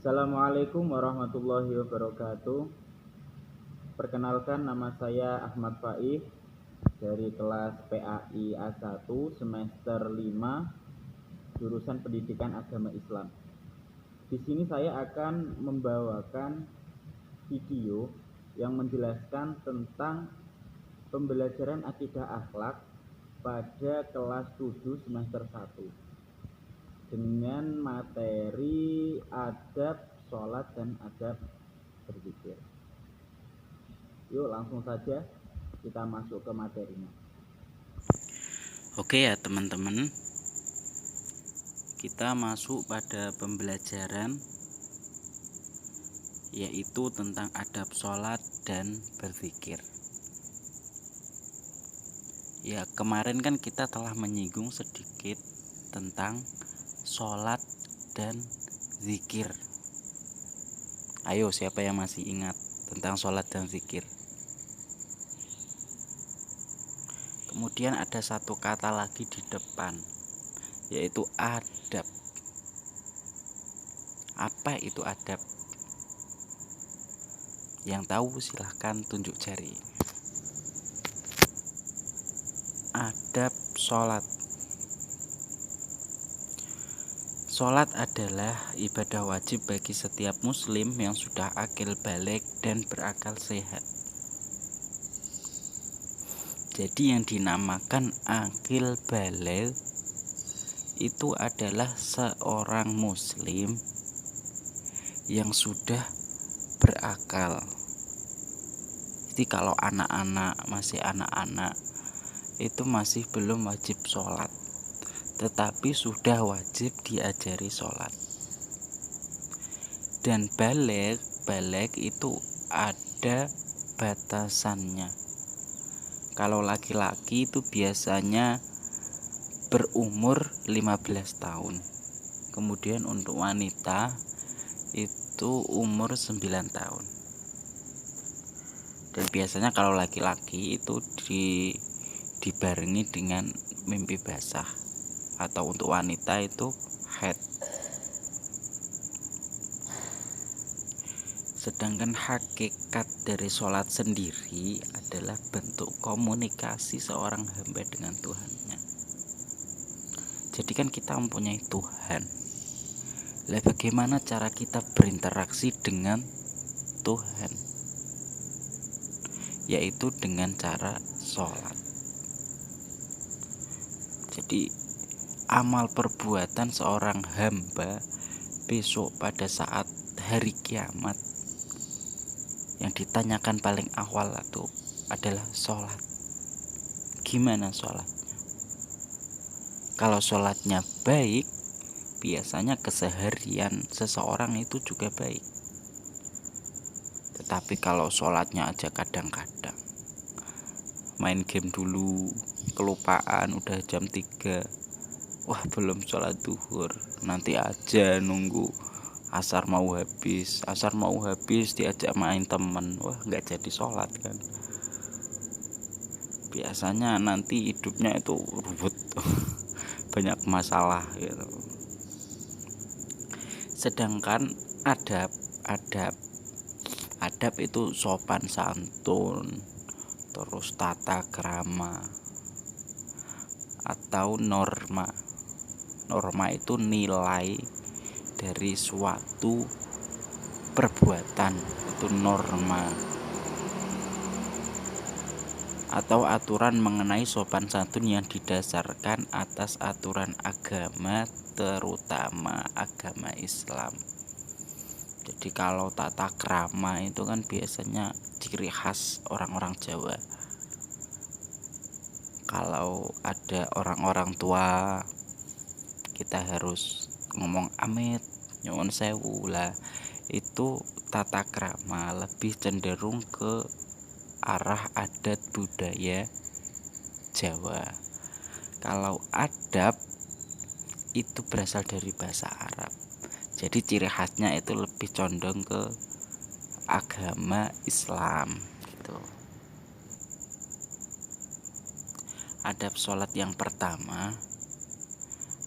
Assalamualaikum warahmatullahi wabarakatuh. Perkenalkan, nama saya Ahmad Faiz dari kelas PAI A1 semester 5 jurusan Pendidikan Agama Islam. Di sini saya akan membawakan video yang menjelaskan tentang pembelajaran akidah akhlak pada kelas 7 semester 1 dengan materi adab sholat dan adab berzikir. Yuk langsung saja kita masuk ke materinya. Oke ya teman-teman, kita masuk pada pembelajaran yaitu tentang adab sholat dan berzikir. Ya, kemarin kan kita telah menyinggung sedikit tentang sholat dan zikir. Ayo, siapa yang masih ingat tentang sholat dan zikir? Kemudian ada satu kata lagi di depan, yaitu adab. Apa itu adab? Yang tahu silahkan tunjuk jari. Adab sholat. Sholat adalah ibadah wajib bagi setiap muslim yang sudah akil balik dan berakal sehat. Jadi yang dinamakan akil balik itu adalah seorang muslim yang sudah berakal. Jadi kalau masih anak-anak itu masih belum wajib sholat, tetapi sudah wajib diajari sholat. Dan balik itu ada batasannya. Kalau laki-laki itu biasanya berumur 15 tahun. Kemudian untuk wanita itu umur 9 tahun. Dan biasanya kalau laki-laki itu dibarengi dengan mimpi basah, atau untuk wanita itu haid. Sedangkan hakikat dari sholat sendiri adalah bentuk komunikasi seorang hamba dengan Tuhannya. Jadi kan kita mempunyai Tuhan. Lah bagaimana cara kita berinteraksi dengan Tuhan? Yaitu dengan cara sholat. Jadi amal perbuatan seorang hamba besok pada saat hari kiamat yang ditanyakan paling awal itu adalah sholat. Gimana sholatnya? Kalau sholatnya baik, biasanya keseharian seseorang itu juga baik. Tetapi kalau sholatnya aja kadang-kadang main game dulu, kelupaan udah jam 3, wah belum sholat duhur, nanti aja nunggu asar mau habis diajak main temen, wah nggak jadi sholat kan. Biasanya nanti hidupnya itu ruwet banyak masalah gitu. Sedangkan adab itu sopan santun, terus tata krama, atau norma itu nilai dari suatu perbuatan, itu norma, atau aturan mengenai sopan santun yang didasarkan atas aturan agama, terutama agama Islam. Jadi kalau tata krama itu kan biasanya ciri khas orang-orang Jawa. Kalau ada orang-orang tua, kita harus ngomong amit, nyuwun sewu lah. Itu tata krama, lebih cenderung ke arah adat budaya Jawa. Kalau adab itu berasal dari bahasa Arab. Jadi ciri khasnya itu lebih condong ke agama Islam gitu. Adab sholat yang pertama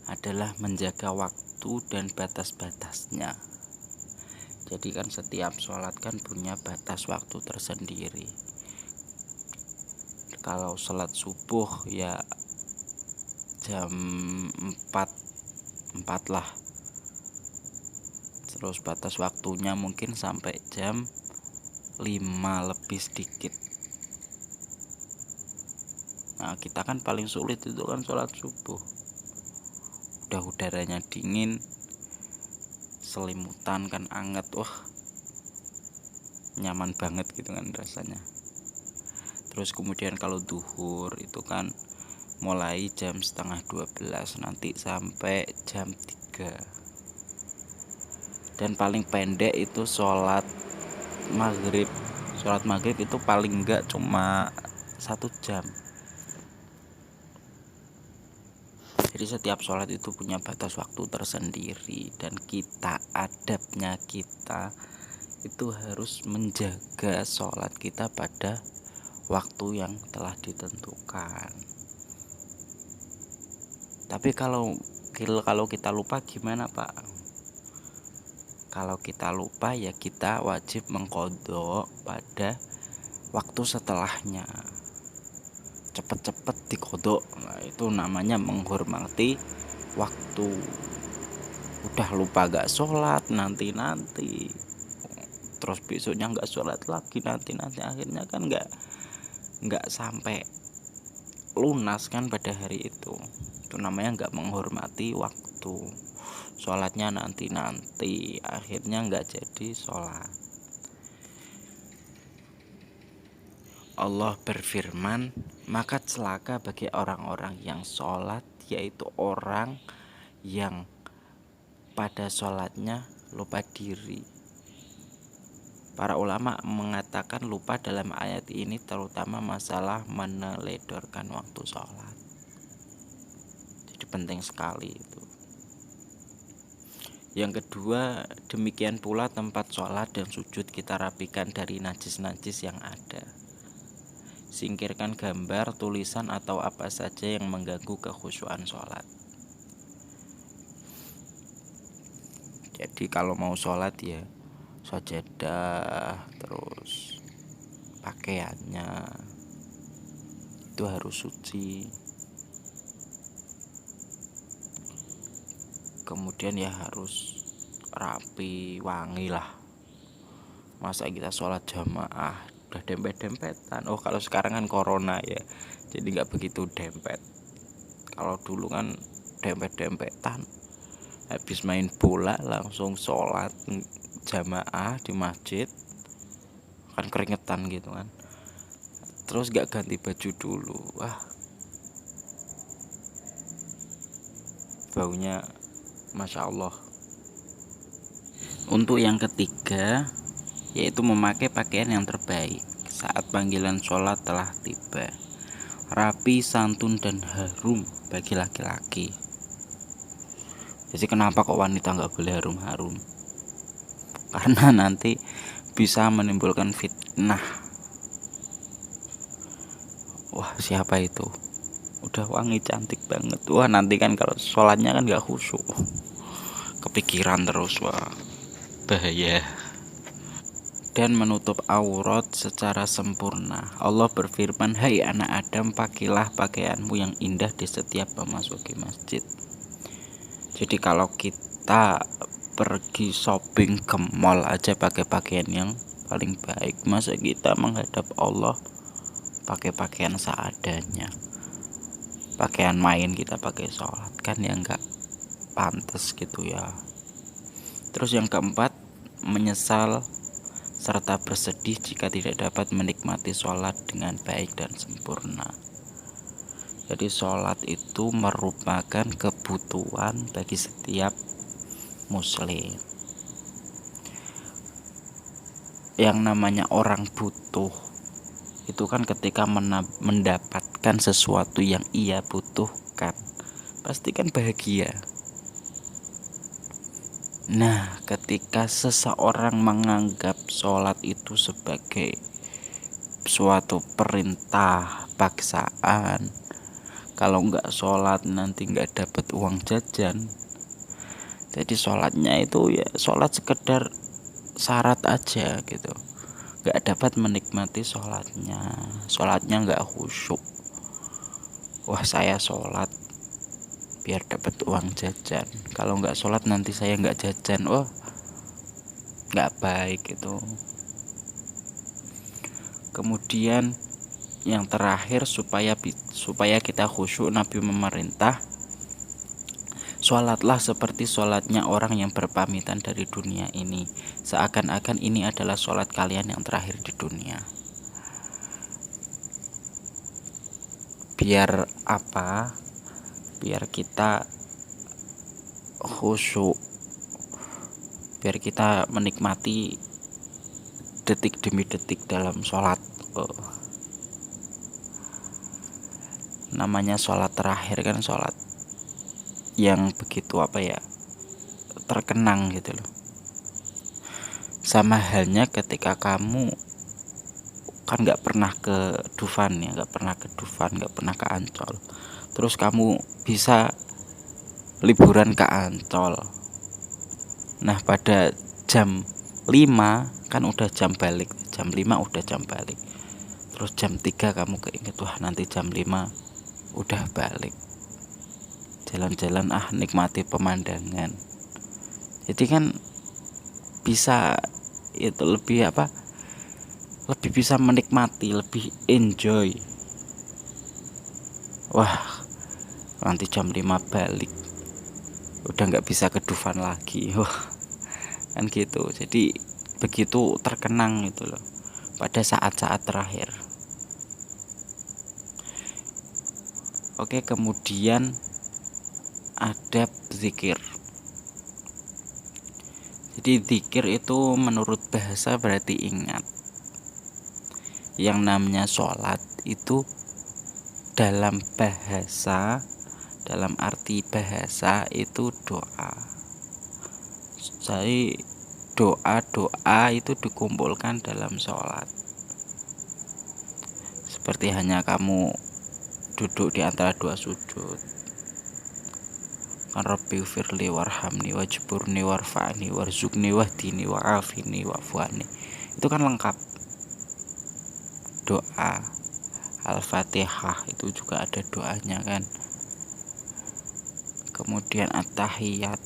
adalah menjaga waktu dan batas-batasnya. Jadi kan setiap sholat kan punya batas waktu tersendiri. Kalau sholat subuh ya jam 4 lah. Terus batas waktunya mungkin sampai jam 5 lebih sedikit. Nah, kita kan paling sulit itu kan sholat subuh. Udah udaranya dingin, selimutan kan anget, wah nyaman banget gitu kan rasanya. Terus kemudian kalau duhur itu kan mulai jam setengah 12 nanti sampai jam 3. Dan paling pendek itu sholat maghrib. Sholat maghrib itu paling enggak cuma 1 jam. Jadi setiap sholat itu punya batas waktu tersendiri, dan adabnya kita itu harus menjaga sholat kita pada waktu yang telah ditentukan. Tapi kalau kita lupa gimana, Pak? Kalau kita lupa ya kita wajib mengqadha pada waktu setelahnya. Cepet-cepet diqadha. Nah, itu namanya menghormati waktu. Udah lupa gak sholat, nanti terus besoknya gak sholat lagi, nanti akhirnya kan gak sampai lunas kan pada hari itu. Itu namanya gak menghormati waktu. Sholatnya nanti akhirnya gak jadi sholat. Allah berfirman, maka celaka bagi orang-orang yang sholat, yaitu orang yang pada sholatnya lupa diri. Para ulama mengatakan lupa dalam ayat ini terutama masalah meneledorkan waktu sholat. Jadi penting sekali itu. Yang kedua, demikian pula tempat sholat dan sujud kita rapikan dari najis-najis yang ada. Singkirkan gambar, tulisan, atau apa saja yang mengganggu kekhusyuan sholat. Jadi kalau mau sholat ya sajadah, terus pakaiannya itu harus suci. Kemudian ya harus rapi, wangi lah. Masa kita sholat jamaah udah dempet-dempetan. Oh, kalau sekarang kan corona ya, jadi nggak begitu dempet. Kalau dulu kan dempet-dempetan, habis main bola langsung sholat jamaah di masjid, kan keringetan gitu kan, terus nggak ganti baju dulu, wah baunya masya Allah. Untuk yang ketiga, yaitu memakai pakaian yang terbaik saat panggilan sholat telah tiba. Rapi, santun, dan harum bagi laki-laki. Jadi kenapa kok wanita nggak boleh harum-harum? Karena nanti bisa menimbulkan fitnah. Wah, siapa itu? Udah wangi cantik banget. Wah, nanti kan kalau sholatnya kan nggak khusyuk. Kepikiran terus, wah bahaya. Dan menutup aurat secara sempurna. Allah berfirman, hai anak Adam, pakailah pakaianmu yang indah di setiap memasuki masjid. Jadi kalau kita pergi shopping ke mall aja pakai pakaian yang paling baik, masa kita menghadap Allah pakai pakaian seadanya, pakaian main kita pakai sholat, kan ya nggak pantas gitu ya. Terus yang keempat, menyesal serta bersedih jika tidak dapat menikmati sholat dengan baik dan sempurna. Jadi sholat itu merupakan kebutuhan bagi setiap muslim. Yang namanya orang butuh itu kan ketika mendapatkan sesuatu yang ia butuhkan, pasti kan bahagia. Nah, ketika seseorang menganggap sholat itu sebagai suatu perintah paksaan, kalau nggak sholat nanti nggak dapat uang jajan, jadi sholatnya itu ya sholat sekedar syarat aja gitu, nggak dapat menikmati sholatnya nggak khusyuk. Wah, saya sholat biar dapat uang jajan, kalau nggak sholat nanti saya nggak jajan. Wah, nggak baik itu. Kemudian yang terakhir, supaya kita khusyuk, Nabi memerintah, sholatlah seperti sholatnya orang yang berpamitan dari dunia ini, seakan-akan ini adalah sholat kalian yang terakhir di dunia. Biar apa? Biar kita khusyuk, biar kita menikmati detik demi detik dalam sholat. Namanya sholat terakhir kan sholat yang begitu terkenang gitu loh. Sama halnya ketika kamu kan nggak pernah ke Dufan ya, nggak pernah ke Ancol, terus kamu bisa liburan ke Ancol. Nah, pada jam 5 kan udah jam balik, jam 5 udah jam balik, terus jam 3 kamu keinget, wah nanti jam 5 udah balik, jalan-jalan nikmati pemandangan. Jadi kan bisa itu lebih bisa menikmati, lebih enjoy. Wah, nanti jam 5 balik udah nggak bisa ke Dufan lagi. Wah, kan gitu. Jadi begitu terkenang itu loh pada saat-saat terakhir. Oke, kemudian adab zikir. Jadi zikir itu menurut bahasa berarti ingat. Yang namanya sholat itu dalam arti bahasa itu doa. Jadi doa itu dikumpulkan dalam sholat. Seperti hanya kamu duduk di antara dua sujud, Rabbi firli warhamni wajburni warfa'ni warzuqni wahdini wa'afini wa'fuani. Itu kan lengkap. Doa Al-Fatihah itu juga ada doanya kan. Kemudian at-tahiyat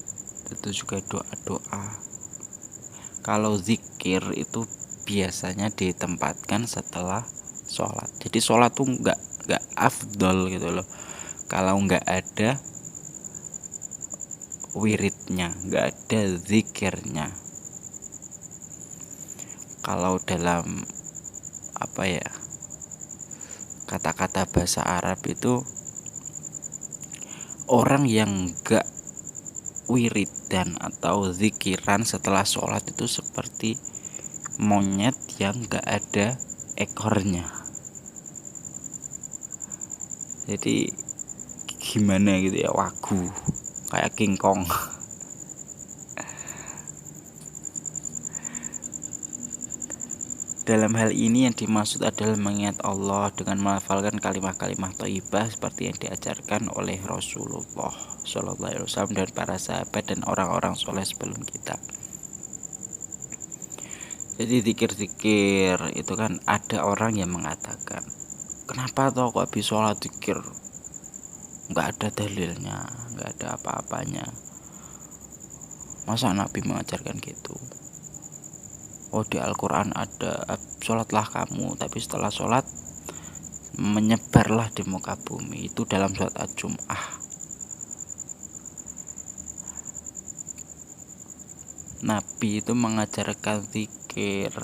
itu juga doa-doa. Kalau zikir itu biasanya ditempatkan setelah sholat. Jadi sholat tuh nggak afdol gitu loh kalau nggak ada wiridnya, nggak ada zikirnya. Kalau dalam kata-kata bahasa Arab itu, orang yang nggak wiridan atau zikiran setelah sholat itu seperti monyet yang nggak ada ekornya. Jadi gimana gitu ya, wagu kayak King Kong. Dalam hal ini yang dimaksud adalah mengingat Allah dengan melafalkan kalimat-kalimat thayyibah seperti yang diajarkan oleh Rasulullah SAW dan para sahabat dan orang-orang soleh sebelum kita. Jadi zikir-zikir itu kan ada orang yang mengatakan, kenapa toh kok habis sholat zikir? Nggak ada dalilnya, nggak ada apa-apanya. Masa Nabi mengajarkan gitu? Oh, di Al-Quran ada, sholatlah kamu, tapi setelah sholat menyebarlah di muka bumi. Itu dalam surat Al-Jum'ah. Nabi itu mengajarkan zikir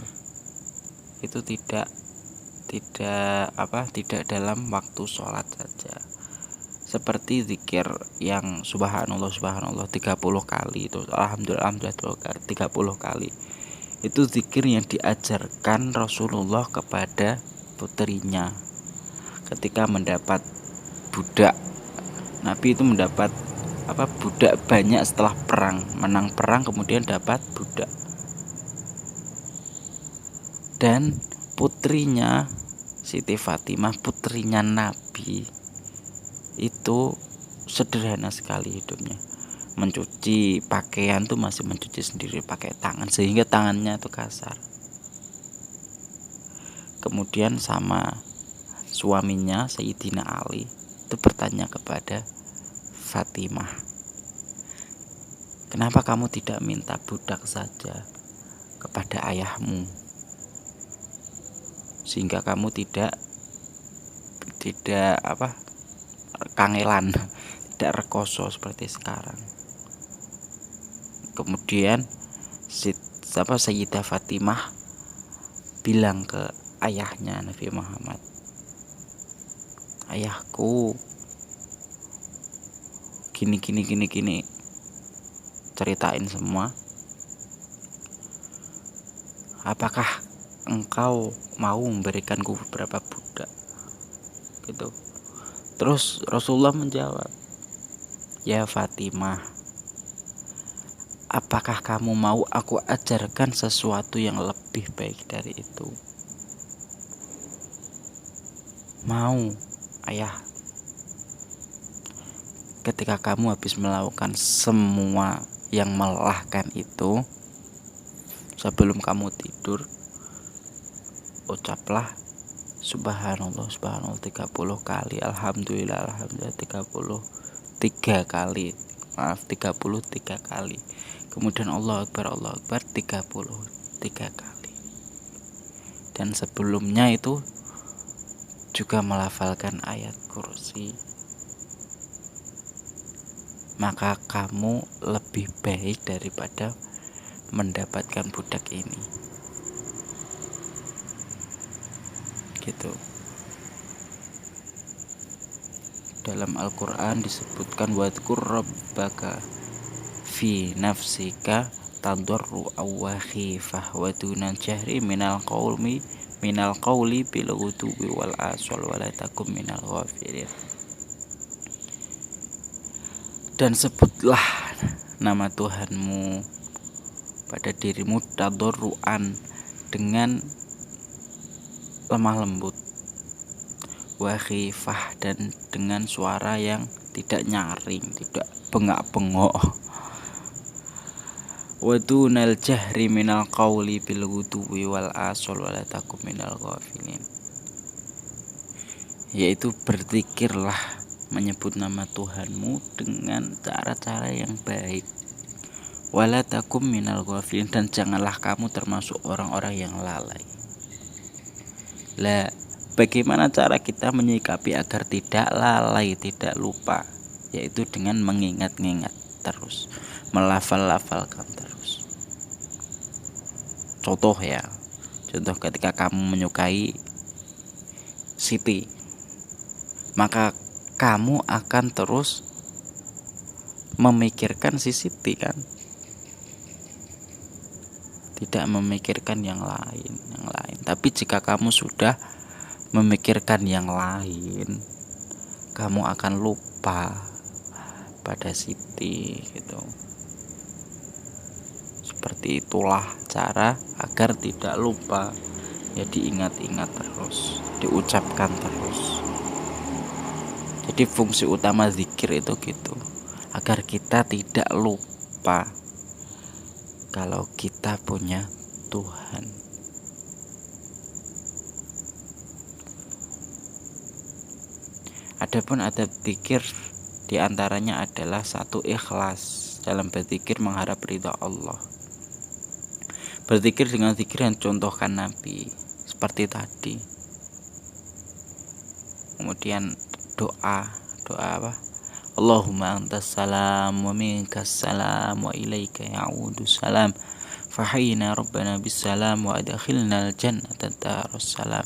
itu tidak dalam waktu sholat saja. Seperti zikir yang subhanallah 30 kali itu, alhamdulillah 30 kali. Itu zikir yang diajarkan Rasulullah kepada putrinya ketika mendapat budak. Nabi itu mendapat budak banyak setelah menang perang, kemudian dapat budak. Dan putrinya Siti Fatimah, putrinya Nabi, itu sederhana sekali hidupnya. mencuci pakaian tuh masih mencuci sendiri pakai tangan sehingga tangannya tuh kasar. Kemudian sama suaminya Sayyidina Ali itu bertanya kepada Fatimah, kenapa kamu tidak minta budak saja kepada ayahmu sehingga kamu tidak kangelan, tidak rekoso seperti sekarang. Kemudian Sayyidah Fatimah bilang ke ayahnya Nabi Muhammad, ayahku gini, ceritain semua. Apakah engkau mau memberikanku beberapa budak gitu. Terus Rasulullah menjawab, ya Fatimah, apakah kamu mau aku ajarkan sesuatu yang lebih baik dari itu? Mau, ayah. Ketika kamu habis melakukan semua yang melelahkan itu, sebelum kamu tidur, ucaplah Subhanallah 30 kali, Alhamdulillah 33 kali. 33 kali. Kemudian Allah Akbar 33 kali. Dan sebelumnya itu juga melafalkan ayat kursi. Maka kamu lebih baik daripada mendapatkan budak ini. Gitu. Dalam Al-Quran disebutkan wadhkur rabbaka fi nafsika tadarru'an wa khifah wa dunal jahri minal qawli bil ghuduwi wal aswal wa la takum minal ghafilin. Dan sebutlah nama Tuhanmu pada dirimu tadarru'an, dengan lemah lembut, wa khifah, dan dengan suara yang tidak nyaring, tidak bengak-bengok, wa dunal jahri minal qawli bil ghuduwi wal aswal wa la takum minal ghafilin, yaitu berzikirlah, menyebut nama Tuhanmu dengan cara-cara yang baik, wala takum minal ghafilin, dan janganlah kamu termasuk orang-orang yang lalai. Lah, bagaimana cara kita menyikapi agar tidak lalai, tidak lupa? Yaitu dengan mengingat-ingat terus, melafal-lafalkan terus. Contoh ketika kamu menyukai Siti, maka kamu akan terus memikirkan si Siti kan, tidak memikirkan yang lain. Tapi jika kamu sudah memikirkan yang lain, kamu akan lupa pada Siti gitu. Seperti itulah cara agar tidak lupa, ya diingat-ingat terus, diucapkan terus. Jadi fungsi utama zikir itu gitu, agar kita tidak lupa kalau kita punya Tuhan. Adapun adab zikir diantaranya adalah 1, ikhlas dalam berzikir mengharap ridha Allah. Berzikir dengan zikir yang contohkan Nabi seperti tadi. Kemudian doa apa? Allahumma antas salam wa minkas salam wa ilaika ya'udu salam fahayyina rabbana bis salam wa adkhilnal jannata darus salam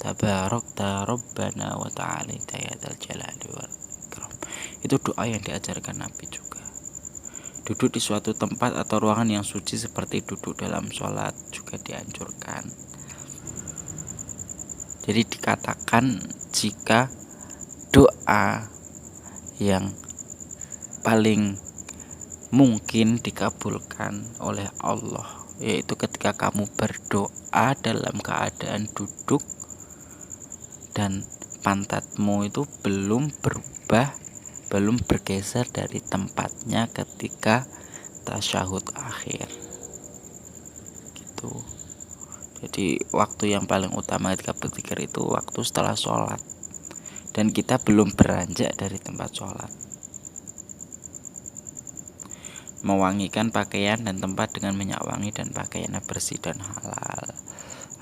tabarakta rabbana wa ta'ala ya dzal jalali wal ikram. Itu doa yang diajarkan Nabi juga. Duduk di suatu tempat atau ruangan yang suci seperti duduk dalam sholat juga dianjurkan. Jadi dikatakan jika doa yang paling mungkin dikabulkan oleh Allah, yaitu ketika kamu berdoa dalam keadaan duduk dan pantatmu itu belum berubah belum bergeser dari tempatnya ketika tasyahud akhir gitu. Jadi waktu yang paling utama ketika berzikir itu waktu setelah sholat, dan kita belum beranjak dari tempat sholat. Mewangikan pakaian dan tempat dengan minyak wangi dan pakaiannya bersih dan halal,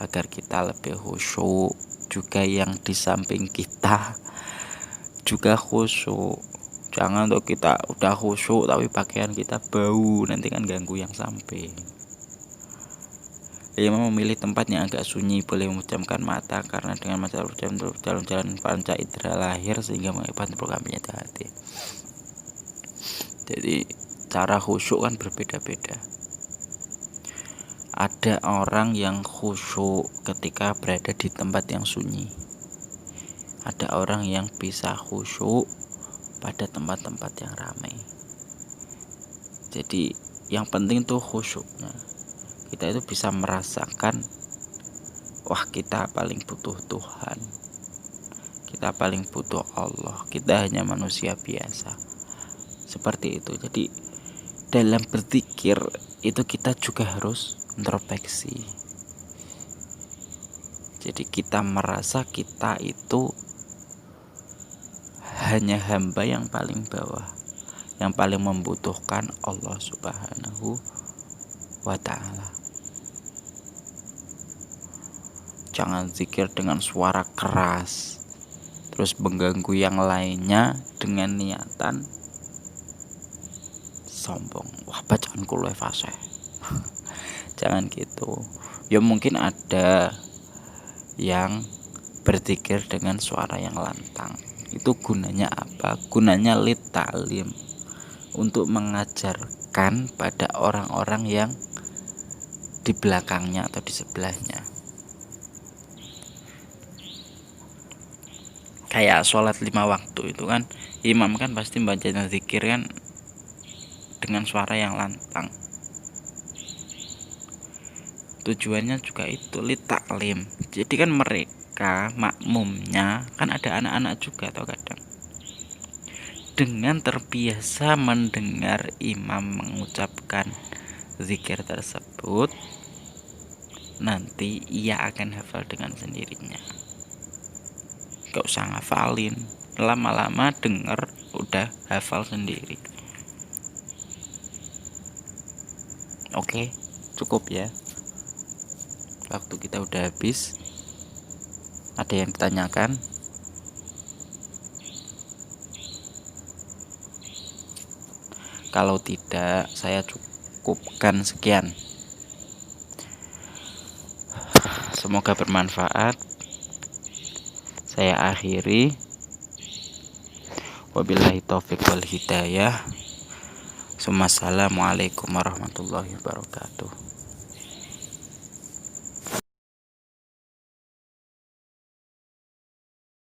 agar kita lebih khusyuk. Juga yang di samping kita juga khusyuk. Jangan tuh kita udah khusyuk tapi pakaian kita bau, nanti kan ganggu yang samping. Imam memilih tempat yang agak sunyi, boleh memejamkan mata karena dengan mata jalan-jalan panca indera lahir sehingga mengibat program hati. Jadi cara khusyuk kan berbeda-beda. Ada orang yang khusyuk ketika berada di tempat yang sunyi. Ada orang yang bisa khusyuk pada tempat-tempat yang ramai. Jadi yang penting tuh khusyuknya. Kita itu bisa merasakan, wah kita paling butuh Tuhan, kita paling butuh Allah, kita hanya manusia biasa. Seperti itu. Jadi dalam berzikir itu kita juga harus introspeksi. Jadi kita merasa kita itu hanya hamba yang paling bawah, yang paling membutuhkan Allah Subhanahu wa ta'ala. Jangan zikir dengan suara keras terus mengganggu yang lainnya dengan niatan sombong. Wah, bacaanku luwih fasih. Jangan gitu. Ya mungkin ada yang berzikir dengan suara yang lantang. Itu gunanya apa? Gunanya lit ta'lim, untuk mengajarkan pada orang-orang yang di belakangnya atau di sebelahnya. Kayak sholat 5 waktu itu kan, imam kan pasti baca zikir kan dengan suara yang lantang. Tujuannya juga itu lit ta'lim. Jadi kan mereka makmumnya kan ada anak-anak juga atau kadang, dengan terbiasa mendengar imam mengucapkan zikir tersebut, nanti ia akan hafal dengan sendirinya. Gak usah ngafalin, lama-lama denger udah hafal sendiri. Oke, cukup ya. Waktu kita udah habis. Ada yang ditanyakan? Kalau tidak, saya cukupkan sekian. Semoga bermanfaat. Saya akhiri. Wabillahi taufiq wal hidayah. Assalamualaikum warahmatullahi wabarakatuh.